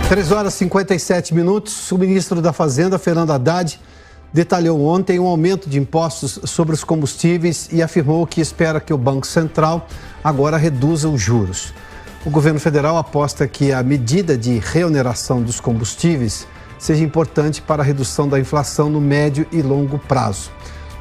3h57. O ministro da Fazenda, Fernando Haddad, detalhou ontem um aumento de impostos sobre os combustíveis e afirmou que espera que o Banco Central agora reduza os juros. O governo federal aposta que a medida de reoneração dos combustíveis seja importante para a redução da inflação no médio e longo prazo.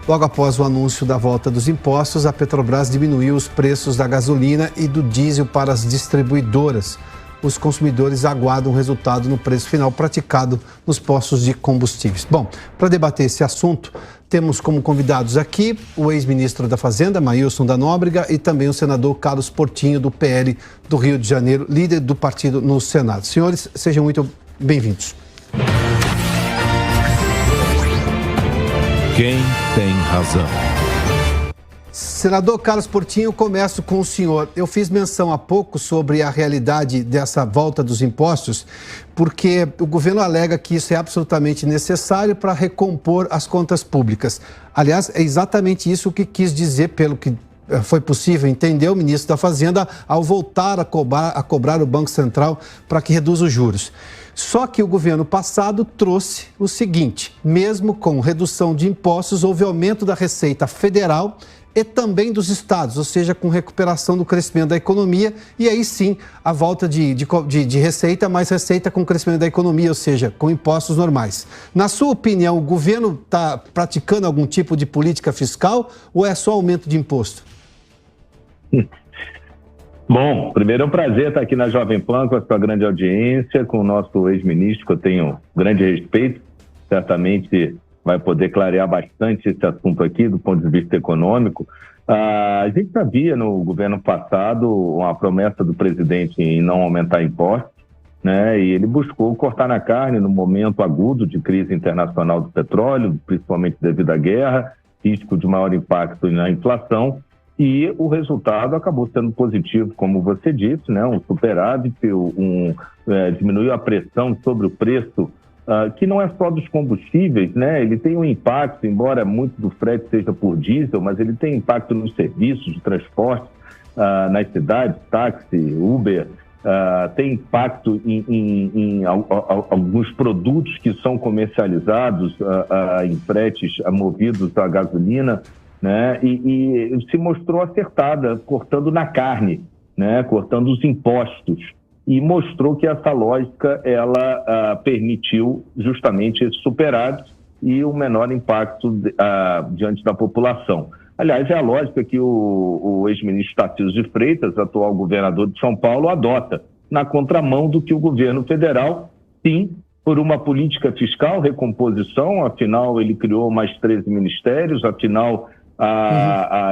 Logo após o anúncio da volta dos impostos, a Petrobras diminuiu os preços da gasolina e do diesel para as distribuidoras. Os consumidores aguardam o resultado no preço final praticado nos postos de combustíveis. Bom, para debater esse assunto, temos como convidados aqui o ex-ministro da Fazenda, Maílson da Nóbrega, e também o senador Carlos Portinho, do PL do Rio de Janeiro, líder do partido no Senado. Senhores, sejam muito bem-vindos. Quem tem razão? Senador Carlos Portinho, começo com o senhor. Eu fiz menção há pouco sobre a realidade dessa volta dos impostos, porque o governo alega que isso é absolutamente necessário para recompor as contas públicas. Aliás, é exatamente isso que quis dizer, pelo que foi possível entender, o ministro da Fazenda ao voltar a cobrar o Banco Central para que reduza os juros. Só que o governo passado trouxe o seguinte: mesmo com redução de impostos, houve aumento da receita federal e também dos estados, ou seja, com recuperação do crescimento da economia, e aí sim a volta de receita, mais receita com crescimento da economia, ou seja, com impostos normais. Na sua opinião, o governo está praticando algum tipo de política fiscal ou é só aumento de imposto? Bom, primeiro é um prazer estar aqui na Jovem Pan com a sua grande audiência, com o nosso ex-ministro, que eu tenho grande respeito, certamente vai poder clarear bastante esse assunto aqui do ponto de vista econômico. A gente sabia no governo passado uma promessa do presidente em não aumentar impostos, né? E ele buscou cortar na carne no momento agudo de crise internacional do petróleo, principalmente devido à guerra, risco de maior impacto na inflação, e o resultado acabou sendo positivo, como você disse, né? Um superávit, diminuiu a pressão sobre o preço, que não é só dos combustíveis, né? Ele tem um impacto, embora muito do frete seja por diesel, mas ele tem impacto nos serviços de transporte, nas cidades, táxi, Uber, tem impacto em alguns produtos que são comercializados em fretes movidos a gasolina, né? E se mostrou acertada, cortando na carne, né? Cortando os impostos. E mostrou que essa lógica ela permitiu justamente esse superávit e o menor impacto diante da população. Aliás, é a lógica que o ex-ministro Tarcísio de Freitas, atual governador de São Paulo, adota, na contramão do que o governo federal, sim, por uma política fiscal, recomposição, afinal ele criou mais 13 ministérios, afinal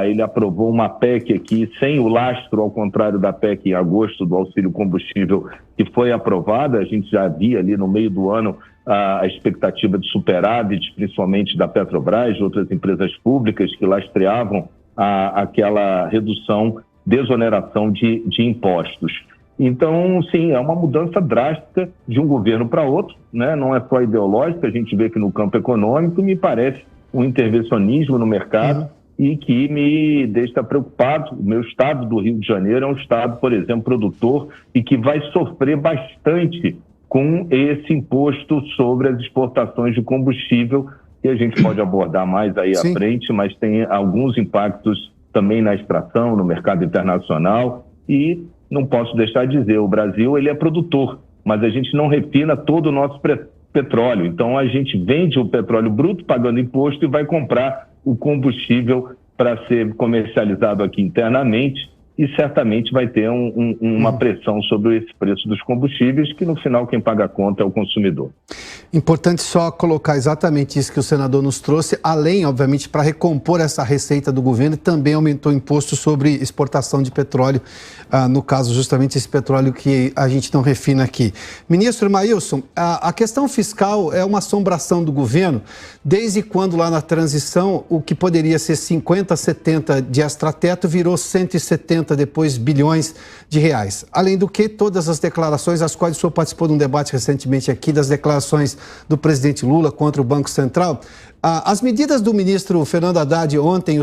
ele aprovou uma PEC aqui sem o lastro, ao contrário da PEC em agosto do auxílio combustível, que foi aprovada. A gente já via ali no meio do ano a expectativa de superávit, principalmente da Petrobras, de outras empresas públicas que lastreavam aquela redução, desoneração de impostos. Então, sim, é uma mudança drástica de um governo para outro, né? Não é só ideológica, a gente vê que no campo econômico me parece um intervencionismo no mercado e que me deixa preocupado. O meu estado do Rio de Janeiro é um estado, por exemplo, produtor e que vai sofrer bastante com esse imposto sobre as exportações de combustível, que a gente pode abordar mais aí à frente, mas tem alguns impactos também na extração, no mercado internacional. E não posso deixar de dizer, o Brasil ele é produtor, mas a gente não refina todo o nosso petróleo. Então, a gente vende o petróleo bruto, pagando imposto, e vai comprar o combustível para ser comercializado aqui internamente, e certamente vai ter uma pressão sobre esse preço dos combustíveis, que no final quem paga a conta é o consumidor. Importante só colocar exatamente isso que o senador nos trouxe, além, obviamente, para recompor essa receita do governo, também aumentou o imposto sobre exportação de petróleo, no caso, justamente esse petróleo que a gente não refina aqui. Ministro Maílson, a questão fiscal é uma assombração do governo, desde quando lá na transição, o que poderia ser 50, 70 de extrateto virou 170, depois bilhões de reais. Além do que, todas as declarações, as quais o senhor participou de um debate recentemente aqui, das declarações do presidente Lula contra o Banco Central. As medidas do ministro Fernando Haddad ontem,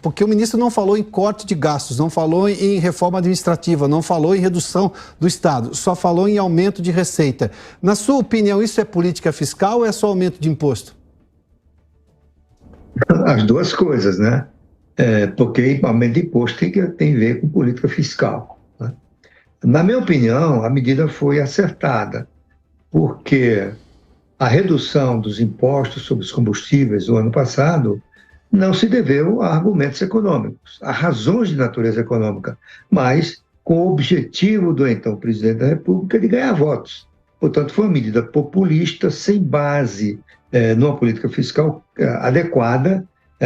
porque o ministro não falou em corte de gastos, não falou em reforma administrativa, não falou em redução do Estado, só falou em aumento de receita. Na sua opinião, isso é política fiscal ou é só aumento de imposto? As duas coisas, né? Porque aumento de imposto tem a ver com política fiscal, né? Na minha opinião, a medida foi acertada, porque a redução dos impostos sobre os combustíveis no ano passado não se deveu a argumentos econômicos, a razões de natureza econômica, mas com o objetivo do então presidente da República de ganhar votos. Portanto, foi uma medida populista, sem base numa política fiscal adequada.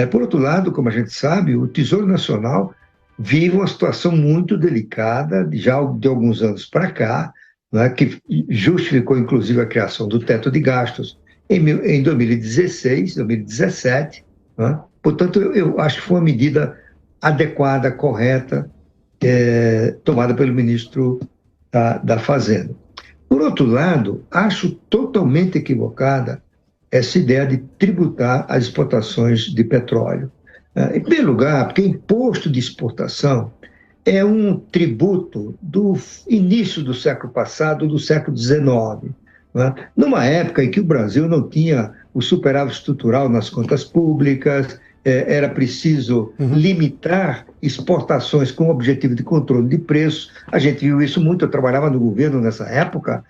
Por outro lado, como a gente sabe, o Tesouro Nacional vive uma situação muito delicada, já de alguns anos para cá, né, que justificou, inclusive, a criação do teto de gastos em 2016, 2017. Né? Portanto, eu acho que foi uma medida adequada, correta, tomada pelo ministro da Fazenda. Por outro lado, acho totalmente equivocada essa ideia de tributar as exportações de petróleo. Em primeiro lugar, porque imposto de exportação é um tributo do início do século passado, do século XIX, né? Numa época em que o Brasil não tinha o superávit estrutural nas contas públicas, era preciso limitar exportações com o objetivo de controle de preços. A gente viu isso muito, eu trabalhava no governo nessa época,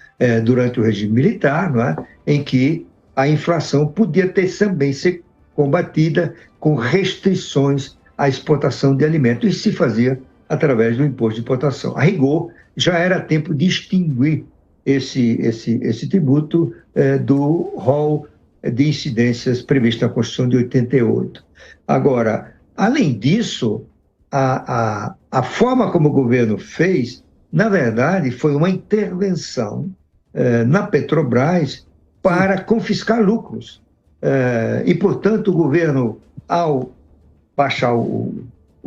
durante o regime militar, não é? Em que a inflação podia também ser combatida com restrições à exportação de alimentos, e se fazia através do imposto de importação. A rigor, já era tempo de extinguir esse tributo do rol de incidências previsto na Constituição de 88. Agora, além disso, a forma como o governo fez, na verdade, foi uma intervenção na Petrobras para confiscar lucros. E, portanto, o governo, ao baixar o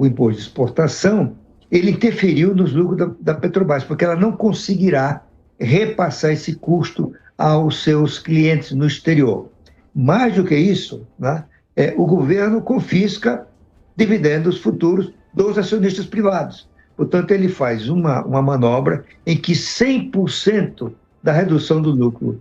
imposto de exportação, ele interferiu nos lucros da Petrobras, porque ela não conseguirá repassar esse custo aos seus clientes no exterior. Mais do que isso, né, o governo confisca dividendos futuros dos acionistas privados. Portanto, ele faz uma manobra em que 100% da redução do lucro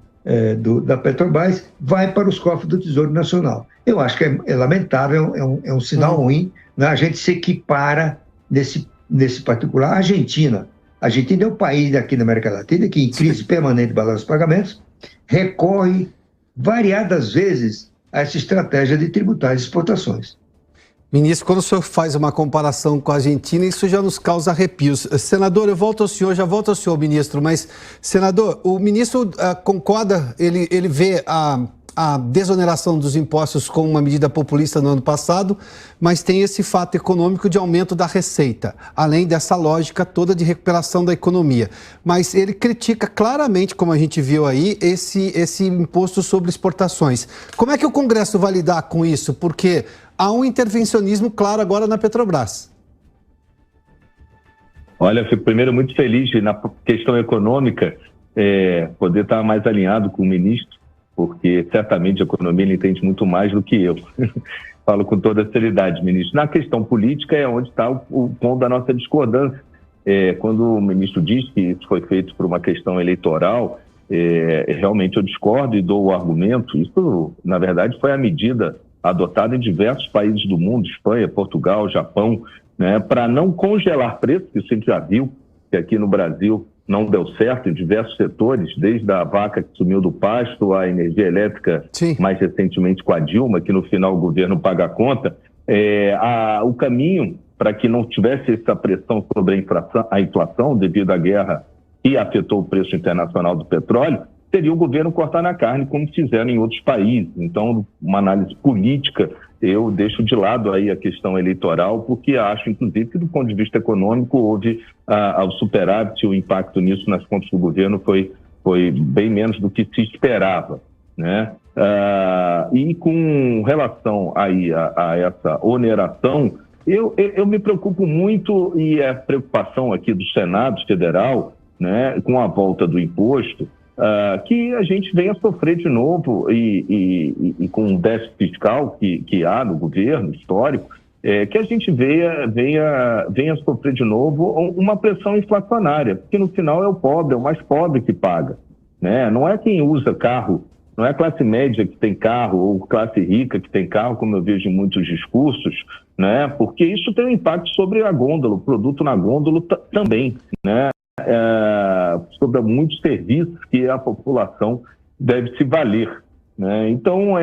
da Petrobras vai para os cofres do Tesouro Nacional. Eu acho que é lamentável, é um sinal ruim, né? A gente se equipara nesse particular. A Argentina é um país aqui na América Latina que, em crise permanente de balanço de pagamentos, recorre variadas vezes a essa estratégia de tributar as exportações. Ministro, quando o senhor faz uma comparação com a Argentina, isso já nos causa arrepios. Senador, eu volto ao senhor, já volto ao senhor, ministro, mas, senador, o ministro concorda, ele vê a desoneração dos impostos como uma medida populista no ano passado, mas tem esse fato econômico de aumento da receita, além dessa lógica toda de recuperação da economia. Mas ele critica claramente, como a gente viu aí, esse imposto sobre exportações. Como é que o Congresso vai lidar com isso? Porque há um intervencionismo claro agora na Petrobras. Olha, eu fico primeiro muito feliz na questão econômica, poder estar mais alinhado com o ministro, porque certamente a economia ele entende muito mais do que eu. Falo com toda a seriedade, ministro. Na questão política é onde está o ponto da nossa discordância. Quando o ministro diz que isso foi feito por uma questão eleitoral, realmente eu discordo e dou o argumento. Isso, na verdade, foi a medida adotada em diversos países do mundo, Espanha, Portugal, Japão, né, para não congelar preços, que a gente já viu que aqui no Brasil não deu certo em diversos setores, desde a vaca que sumiu do pasto, a energia elétrica, sim, mais recentemente com a Dilma, que no final o governo paga a conta. O caminho para que não tivesse essa pressão sobre a inflação devido à guerra que afetou o preço internacional do petróleo, seria o governo cortar na carne, como fizeram em outros países. Então, uma análise política, eu deixo de lado aí a questão eleitoral, porque acho, inclusive, que do ponto de vista econômico, houve o superávit, o impacto nisso nas contas do governo foi bem menos do que se esperava, né? E com relação aí a essa oneração, eu me preocupo muito, e a preocupação aqui do Senado Federal, né, com a volta do imposto, que a gente venha sofrer de novo e com o déficit fiscal que há no governo histórico, que a gente venha sofrer de novo uma pressão inflacionária, porque no final é o mais pobre que paga, né? Não é quem usa carro, não é a classe média que tem carro ou classe rica que tem carro, como eu vejo em muitos discursos, né? Porque isso tem um impacto sobre a gôndola, o produto na gôndola também, né? Sobre muitos serviços que a população deve se valer, né? Então,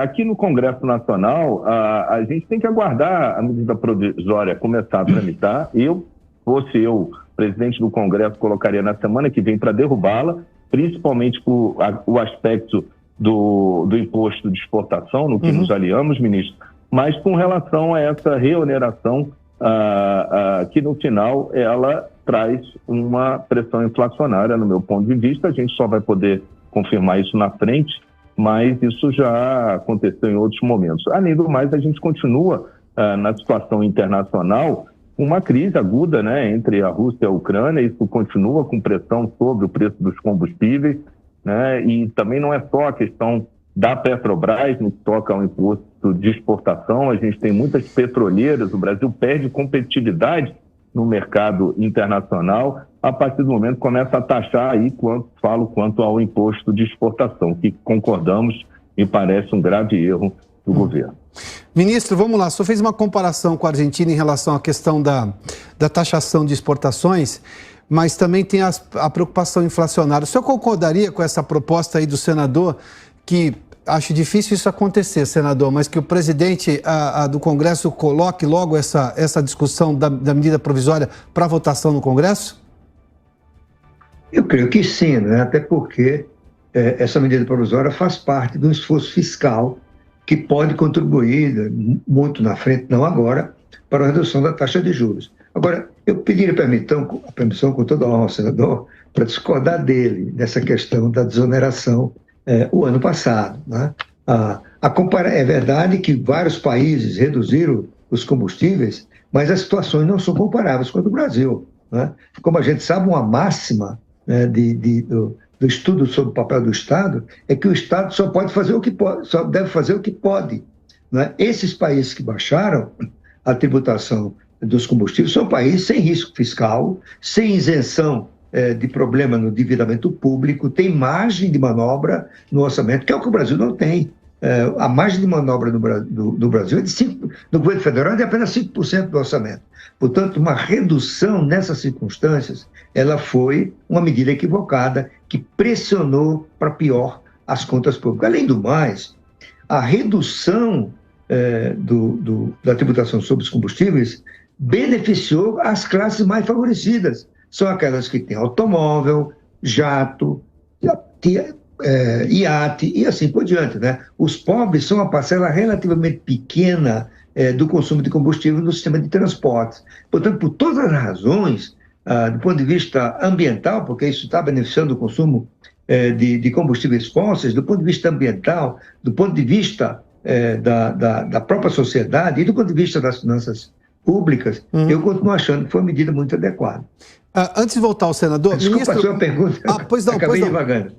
aqui no Congresso Nacional, a gente tem que aguardar a medida provisória começar a tramitar. Fosse eu, presidente do Congresso, colocaria na semana que vem para derrubá-la, principalmente por o aspecto do imposto de exportação, no que nos aliamos, ministro, mas com relação a essa reoneração, que no final ela traz uma pressão inflacionária, no meu ponto de vista. A gente só vai poder confirmar isso na frente, mas isso já aconteceu em outros momentos. Além do mais, a gente continua na situação internacional uma crise aguda, né, entre a Rússia e a Ucrânia. Isso continua com pressão sobre o preço dos combustíveis, né, e também não é só a questão da Petrobras no que toca ao imposto de exportação. A gente tem muitas petroleiras, o Brasil perde competitividade no mercado internacional a partir do momento que começa a taxar aí quanto ao imposto de exportação, que concordamos e parece um grave erro do governo. Ministro, vamos lá, o senhor fez uma comparação com a Argentina em relação à questão da taxação de exportações, mas também tem a preocupação inflacionária. O senhor concordaria com essa proposta aí do senador, que acho difícil isso acontecer, senador, mas que o presidente do Congresso coloque logo essa discussão da medida provisória para votação no Congresso? Eu creio que sim, né? Até porque essa medida provisória faz parte de um esforço fiscal que pode contribuir muito na frente, não agora, para a redução da taxa de juros. Agora, eu pediria a permissão com toda a honra ao senador para discordar dele nessa questão da desoneração o ano passado, né? É verdade que vários países reduziram os combustíveis, mas as situações não são comparáveis com a do Brasil, né? Como a gente sabe, uma máxima, né, do estudo sobre o papel do Estado é que o Estado só pode fazer o que pode, só deve fazer o que pode, né? Esses países que baixaram a tributação dos combustíveis são países sem risco fiscal, sem isenção de problema no endividamento público, tem margem de manobra no orçamento, que é o que o Brasil não tem. A margem de manobra do Brasil no governo federal é de apenas 5% do orçamento. Portanto, uma redução nessas circunstâncias, ela foi uma medida equivocada que pressionou para pior as contas públicas. Além do mais, a redução da tributação sobre os combustíveis beneficiou as classes mais favorecidas. São aquelas que têm automóvel, jato, iate e assim por diante, né? Os pobres são uma parcela relativamente pequena do consumo de combustível no sistema de transportes. Portanto, por todas as razões, do ponto de vista ambiental, porque isso está beneficiando o consumo de combustíveis fósseis, do ponto de vista ambiental, do ponto de vista da própria sociedade e do ponto de vista das finanças públicas, eu continuo achando que foi uma medida muito adequada. Antes de voltar ao senador... Desculpa a sua pergunta. Pois não, Acabei divagando.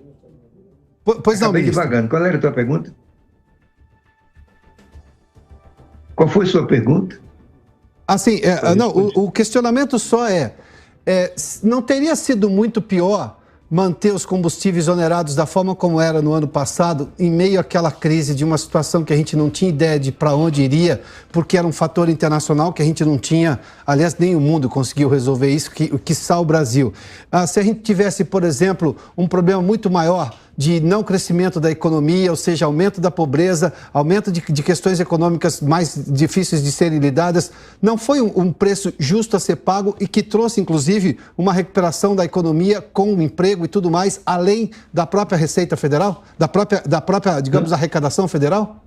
Acabei divagando. Qual era a tua pergunta? Qual foi a sua pergunta? Assim, o questionamento só não teria sido muito pior manter os combustíveis onerados da forma como era no ano passado, em meio àquela crise de uma situação que a gente não tinha ideia de para onde iria, porque era um fator internacional que a gente não tinha, aliás, nem o mundo conseguiu resolver isso, quiçá o Brasil. Se a gente tivesse, por exemplo, um problema muito maior de não crescimento da economia, ou seja, aumento da pobreza, aumento de questões econômicas mais difíceis de serem lidadas, não foi um preço justo a ser pago e que trouxe, inclusive, uma recuperação da economia com o emprego e tudo mais, além da própria Receita Federal, da própria, digamos, arrecadação federal?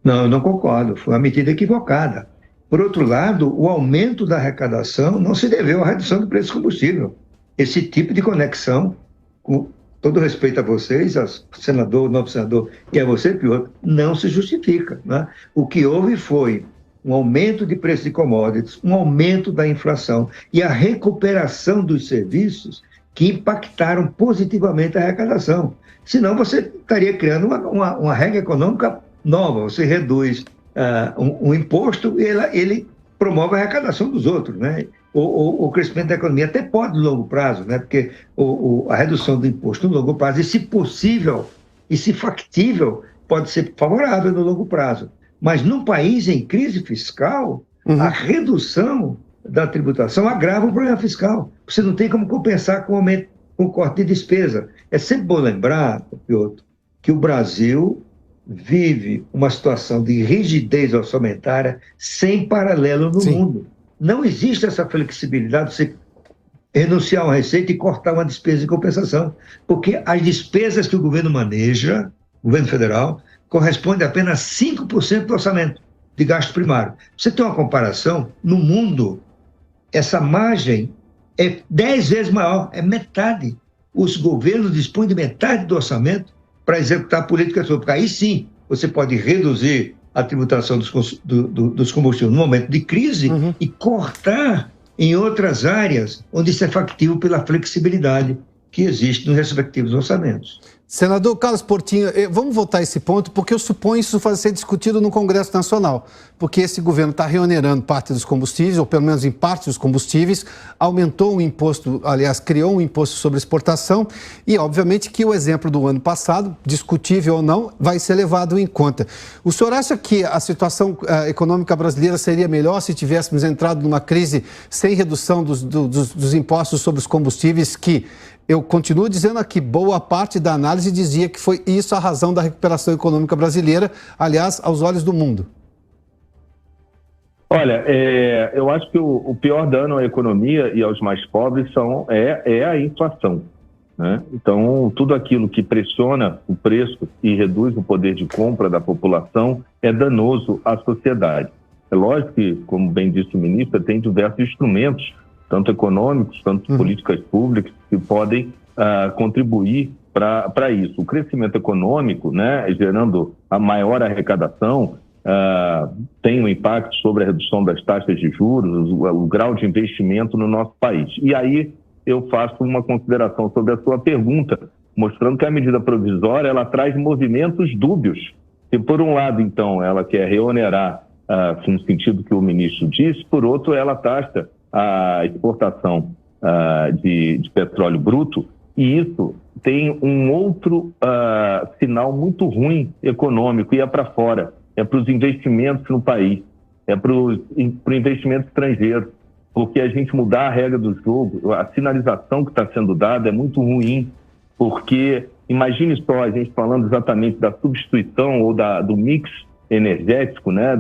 Não, eu não concordo. Foi uma medida equivocada. Por outro lado, o aumento da arrecadação não se deveu à redução do preço do combustível. Esse tipo de conexão, com todo respeito a vocês, senador, novo senador, que é você, pior, não se justifica, né? O que houve foi um aumento de preço de commodities, um aumento da inflação e a recuperação dos serviços que impactaram positivamente a arrecadação. Senão você estaria criando uma regra econômica nova. Você reduz um imposto e ele promove a arrecadação dos outros, né? O crescimento da economia até pode no longo prazo, né? Porque a redução do imposto no longo prazo, e se possível e se factível, pode ser favorável no longo prazo. Mas num país em crise fiscal, a redução da tributação agrava o problema fiscal. Você não tem como compensar com o corte de despesa. É sempre bom lembrar, Piotr, que o Brasil vive uma situação de rigidez orçamentária sem paralelo no mundo. Não existe essa flexibilidade de você renunciar a uma receita e cortar uma despesa de compensação, porque as despesas que o governo maneja, o governo federal, corresponde a apenas 5% do orçamento de gasto primário. Você tem uma comparação, no mundo, essa margem é 10 vezes maior, é metade. Os governos dispõem de metade do orçamento para executar políticas públicas. Aí sim, você pode reduzir a tributação dos combustíveis no momento de crise e cortar em outras áreas onde isso é factível pela flexibilidade que existe nos respectivos orçamentos. Senador Carlos Portinho, vamos voltar a esse ponto, porque eu suponho isso vai ser discutido no Congresso Nacional, porque esse governo está reonerando parte dos combustíveis, ou pelo menos em parte dos combustíveis, aumentou o imposto, aliás, criou um imposto sobre exportação, e obviamente que o exemplo do ano passado, discutível ou não, vai ser levado em conta. O senhor acha que a situação econômica brasileira seria melhor se tivéssemos entrado numa crise sem redução dos impostos sobre os combustíveis, que eu continuo dizendo aqui, boa parte da análise dizia que foi isso a razão da recuperação econômica brasileira, aliás, aos olhos do mundo? Olha, eu acho que o pior dano à economia e aos mais pobres é a inflação, né? Então, tudo aquilo que pressiona o preço e reduz o poder de compra da população é danoso à sociedade. É lógico que, como bem disse o ministro, tem diversos instrumentos, tanto econômicos, tanto políticas públicas, que podem contribuir para isso. O crescimento econômico, né, gerando a maior arrecadação, tem um impacto sobre a redução das taxas de juros, o grau de investimento no nosso país. E aí eu faço uma consideração sobre a sua pergunta, mostrando que a medida provisória ela traz movimentos dúbios. Se por um lado, então, ela quer reonerar, no sentido que o ministro disse, por outro, ela taxa a exportação de petróleo bruto, e isso tem um outro sinal muito ruim econômico, e é para fora, é para os investimentos no país, é para o investimento estrangeiro, porque a gente mudar a regra do jogo, a sinalização que está sendo dada é muito ruim, porque imagine só a gente falando exatamente da substituição ou do mix energético, né,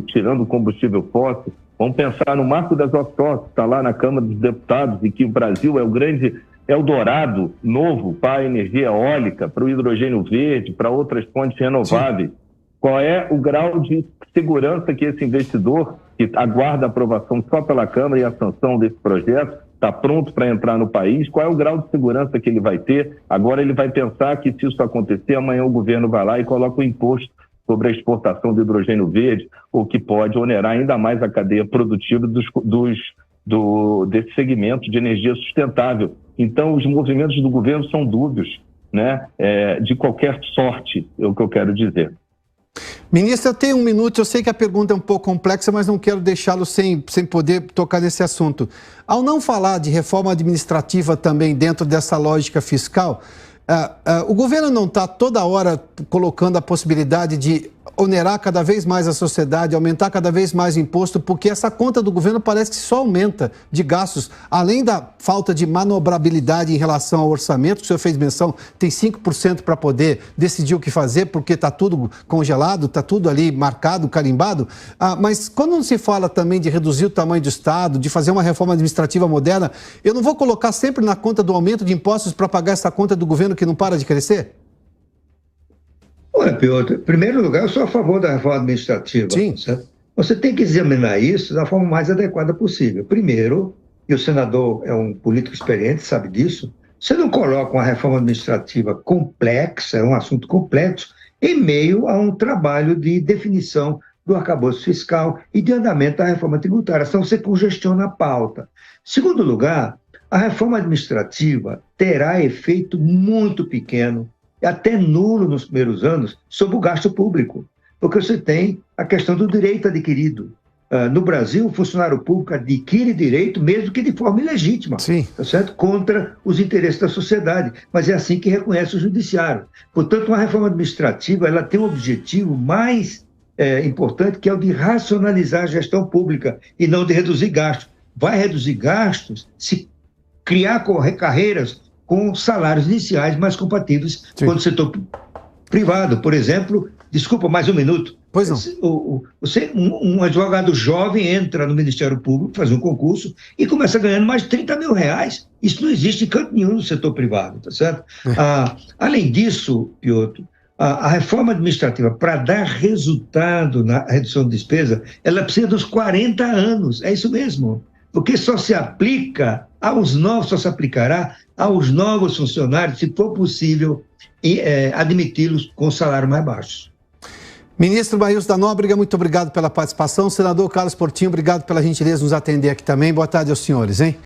tirando o combustível fóssil. Vamos pensar no marco das offshore, que está lá na Câmara dos Deputados, e que o Brasil é o grande Eldorado novo para a energia eólica, para o hidrogênio verde, para outras fontes renováveis. Sim. Qual é o grau de segurança que esse investidor, que aguarda a aprovação só pela Câmara e a sanção desse projeto, está pronto para entrar no país? Qual é o grau de segurança que ele vai ter? Agora ele vai pensar que, se isso acontecer, amanhã o governo vai lá e coloca o imposto sobre a exportação de hidrogênio verde, o que pode onerar ainda mais a cadeia produtiva desse segmento de energia sustentável. Então, os movimentos do governo são dúbios, né? De qualquer sorte, é o que eu quero dizer. Ministro, eu tenho um minuto, eu sei que a pergunta é um pouco complexa, mas não quero deixá-lo sem poder tocar nesse assunto. Ao não falar de reforma administrativa também dentro dessa lógica fiscal, o governo não está toda hora colocando a possibilidade de onerar cada vez mais a sociedade, aumentar cada vez mais imposto, porque essa conta do governo parece que só aumenta de gastos, além da falta de manobrabilidade em relação ao orçamento, que o senhor fez menção, tem 5% para poder decidir o que fazer, porque está tudo congelado, está tudo ali marcado, carimbado, mas quando não se fala também de reduzir o tamanho do Estado, de fazer uma reforma administrativa moderna, eu não vou colocar sempre na conta do aumento de impostos para pagar essa conta do governo que não para de crescer? Olha, Piotr, em primeiro lugar, eu sou a favor da reforma administrativa. Sim. Certo? Você tem que examinar isso da forma mais adequada possível. Primeiro, e o senador é um político experiente, sabe disso, você não coloca uma reforma administrativa complexa, é um assunto complexo, em meio a um trabalho de definição do arcabouço fiscal e de andamento da reforma tributária, senão você congestiona a pauta. Segundo lugar, a reforma administrativa terá efeito muito pequeno, até nulo nos primeiros anos, sobre o gasto público, porque você tem a questão do direito adquirido. No Brasil, o funcionário público adquire direito, mesmo que de forma ilegítima, tá certo? Contra os interesses da sociedade. Mas é assim que reconhece o judiciário. Portanto, uma reforma administrativa ela tem um objetivo mais importante, que é o de racionalizar a gestão pública e não de reduzir gastos. Vai reduzir gastos se criar carreiras com salários iniciais mais compatíveis com o setor privado. Por exemplo, desculpa, mais um minuto. Pois não. Um advogado jovem entra no Ministério Público, faz um concurso e começa ganhando mais de 30 mil reais. Isso não existe em canto nenhum no setor privado, tá certo? Além disso, Piotr, a reforma administrativa, para dar resultado na redução de despesa, ela precisa dos 40 anos, é isso mesmo. Porque só se aplicará aos novos funcionários, se for possível admiti-los com salário mais baixo. Ministro Maílson da Nóbrega, muito obrigado pela participação. Senador Carlos Portinho, obrigado pela gentileza de nos atender aqui também. Boa tarde aos senhores, hein?